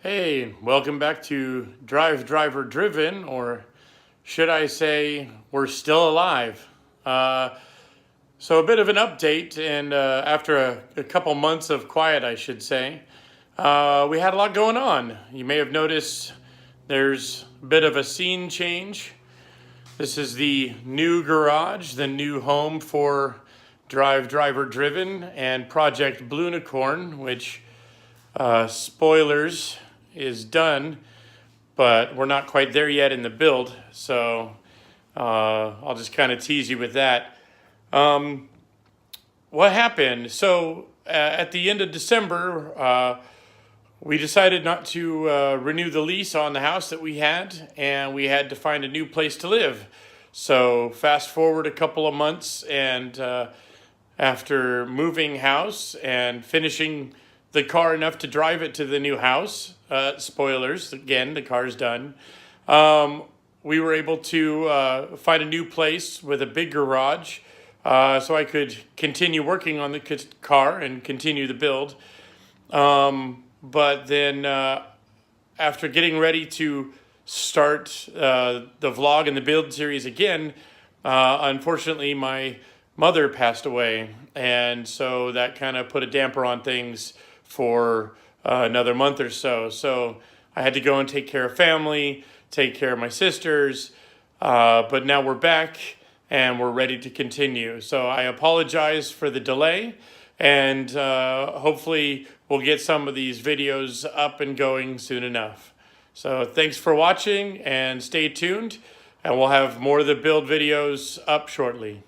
Hey, welcome back to DriveDriverDriven, or should I say, we're still alive. So a bit of an update, and after a couple months of quiet, I should say, we had a lot going on. You may have noticed there's a bit of a scene change. This is the new garage, the new home for DriveDriverDriven and Project Blunicorn, which, spoilers, is done, but we're not quite there yet in the build. So I'll just kind of tease you with that. What happened? So at the end of December, we decided not to renew the lease on the house that we had, and we had to find a new place to live. So fast forward a couple of months, and after moving house and finishing the car enough to drive it to the new house, spoilers, again, the car's done, we were able to find a new place with a big garage, so I could continue working on the car and continue the build. But then after getting ready to start the vlog and the build series again, unfortunately my mother passed away, and so that kind of put a damper on things for another month or so. So I had to go and take care of family, take care of my sisters, but now we're back and we're ready to continue. So I apologize for the delay, and hopefully we'll get some of these videos up and going soon enough. So thanks for watching, and stay tuned, and we'll have more of the build videos up shortly.